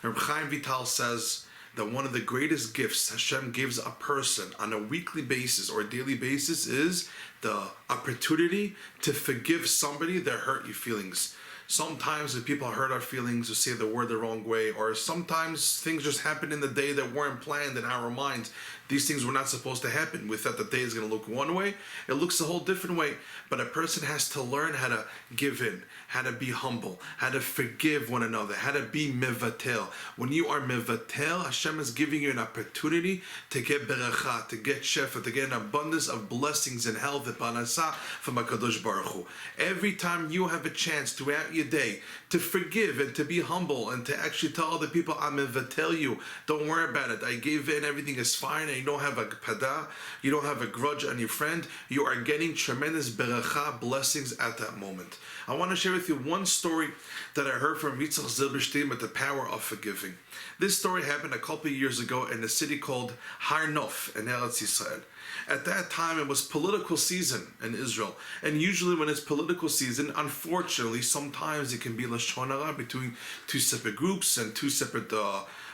Rabbi Chaim Vital says that one of the greatest gifts Hashem gives a person on a weekly basis or a daily basis is the opportunity to forgive somebody that hurt your feelings. Sometimes when people hurt our feelings or say the word the wrong way, or sometimes things just happen in the day that weren't planned in our minds. These things were not supposed to happen. We thought the day is going to look one way. It looks a whole different way. But a person has to learn how to give in, how to be humble, how to forgive one another, how to be mevatel. When you are mevatel, Hashem is giving you an opportunity to get beracha, to get shefa, to get an abundance of blessings and health and parnasa from HaKadosh Baruch Hu. Every time you have a chance throughout your day to forgive and to be humble and to actually tell other people, I'm mevatel you. Don't worry about it. I gave in. Everything is fine. You don't have a pada, you don't have a grudge on your friend, you are getting tremendous beracha, blessings at that moment. I want to share with you one story that I heard from Yitzchak Zilberstein with the power of forgiving. This story happened a couple of years ago in a city called Har Nof in Eretz Yisrael. At that time, it was political season in Israel. And usually when it's political season, unfortunately, sometimes it can be lashon hara between two separate groups and two separate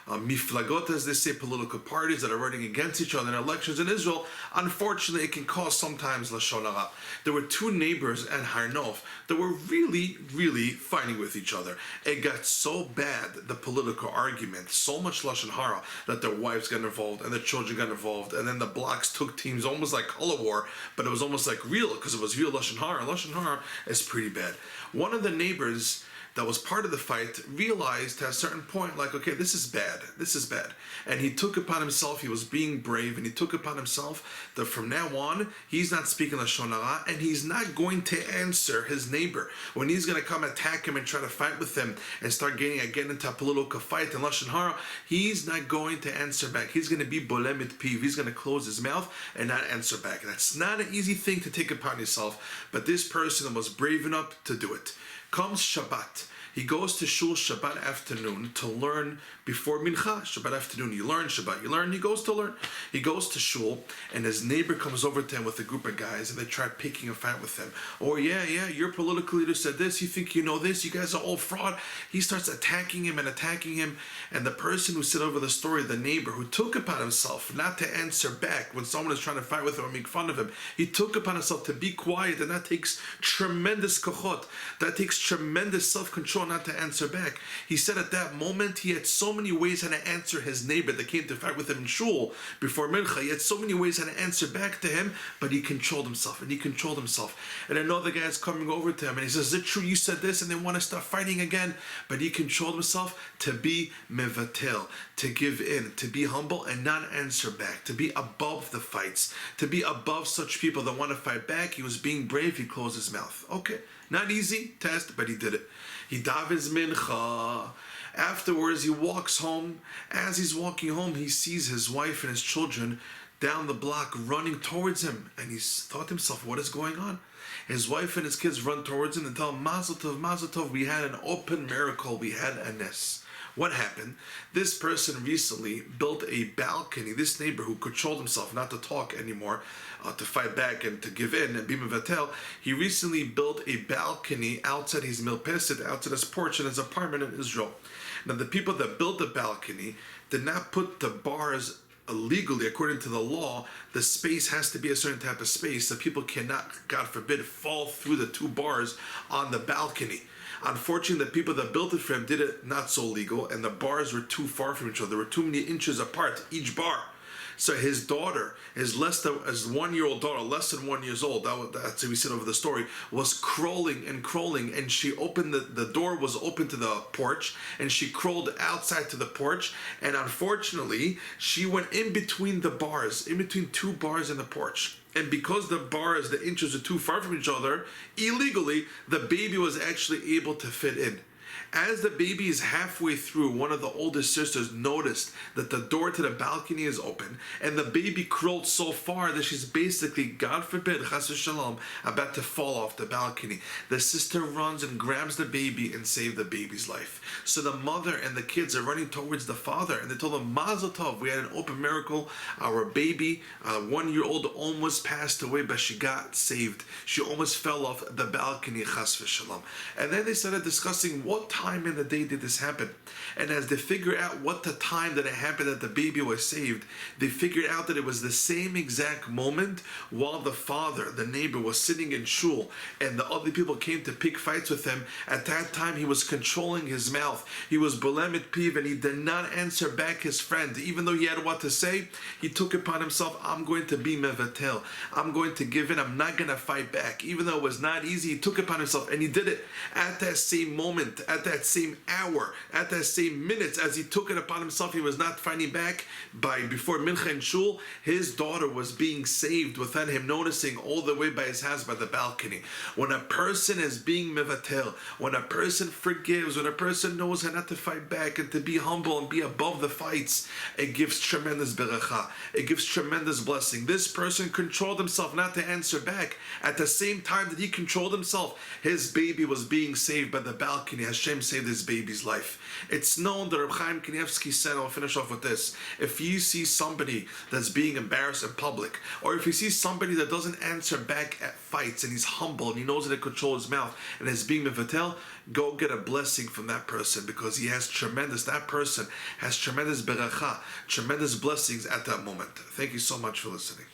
miflagot, as they say, political parties that are running against each other in elections in Israel. Unfortunately, it can cause sometimes lashon hara. There were two neighbors in Har Nof that were really fighting with each other. It got so bad, the political argument, so much lashon hara, that their wives got involved and their children got involved, and then the blocks took teams, almost like color war, but it was almost like real, because it was real lashon hara. Lashon hara is pretty bad. One of the neighbors that was part of the fight realized at a certain point, like, okay, this is bad. And he took upon himself, he was being brave, and he took upon himself that from now on, he's not speaking lashon hara, and he's not going to answer his neighbor. When he's going to come attack him and try to fight with him and start getting into a political fight and lashon hara, he's not going to answer back. He's going to be bolem et piv. He's going to close his mouth and not answer back. That's not an easy thing to take upon yourself, but this person was brave enough to do it. Comes Shabbat. He goes to shul Shabbat afternoon to learn before mincha. Shabbat afternoon, you learn. Shabbat, you learn. He goes to learn. He goes to shul, and his neighbor comes over to him with a group of guys, and they try picking a fight with him. Oh, yeah, your political leader said this. You think you know this? You guys are all fraud. He starts attacking him, and the person who said over the story, the neighbor who took upon himself not to answer back when someone is trying to fight with him or make fun of him, he took upon himself to be quiet, and that takes tremendous kochot. That takes tremendous self-control not to answer back. He said at that moment he had so many ways how to answer his neighbor that came to fight with him in shul before mincha. He had so many ways how to answer back to him, but he controlled himself. And another guy is coming over to him and he says, is it true you said this? And they want to start fighting again, but he controlled himself to be mevatel, to give in, to be humble and not answer back, to be above the fights, to be above such people that want to fight back. He was being brave. He closed his mouth. Okay, not easy test, but he did it. He davens mincha. Afterwards, he walks home. As he's walking home, he sees his wife and his children down the block running towards him. And he thought to himself, what is going on? His wife and his kids run towards him and tell him, Mazel tov, we had an open miracle, we had a nes. What happened? This person recently built a balcony. This neighbor who controlled himself not to talk anymore, to fight back and to give in and be mevatel, he recently built a balcony outside his milpeset, outside his porch in his apartment in Israel. Now the people that built the balcony did not put the bars legally. According to the law, the space has to be a certain type of space so people cannot, God forbid, fall through the two bars on the balcony. Unfortunately, the people that built it for him did it not so legal, and the bars were too far from each other. There were too many inches apart, each bar. So his daughter, his 1-year-old daughter, less than 1 year old, that's how we said over the story, was crawling, and she opened, the door was open to the porch, and she crawled outside to the porch, and unfortunately, she went in between the bars, in between two bars in the porch. And because the bars, the inches are too far from each other, illegally, the baby was actually able to fit in. As the baby is halfway through, one of the oldest sisters noticed that the door to the balcony is open, and the baby crawled so far that she's basically, God forbid, chas v'shalom, about to fall off the balcony. The sister runs and grabs the baby and saves the baby's life. So the mother and the kids are running towards the father, and they told him, Mazel tov, we had an open miracle. Our baby, 1-year-old, almost passed away, but she got saved. She almost fell off the balcony, chas v'shalom. And then they started discussing what what time in the day did this happen? And as they figure out what the time that it happened that the baby was saved, they figured out that it was the same exact moment while the father, the neighbor, was sitting in shul and the other people came to pick fights with him. At that time, he was controlling his mouth. He was belemet piv, and he did not answer back his friend. Even though he had what to say, he took upon himself, I'm going to be mevatel. I'm going to give in. I'm not going to fight back. Even though it was not easy, he took upon himself, and he did it at that same moment, at that same hour, at that same minutes. As he took it upon himself, he was not fighting back. Before mincha and shul, his daughter was being saved without him noticing, all the way by his house, by the balcony. When a person is being mevatel, when a person forgives, when a person knows how not to fight back and to be humble and be above the fights, it gives tremendous beracha. It gives tremendous blessing. This person controlled himself not to answer back. At the same time that he controlled himself, his baby was being saved by the balcony. Hashem saved his baby's life. It's known that Rabbi Chaim Kanievsky said, I'll finish off with this, if you see somebody that's being embarrassed in public, or if you see somebody that doesn't answer back at fights and he's humble and he knows how to control his mouth and is being mevatel, go get a blessing from that person, because that person has tremendous beracha, tremendous blessings at that moment. Thank you so much for listening.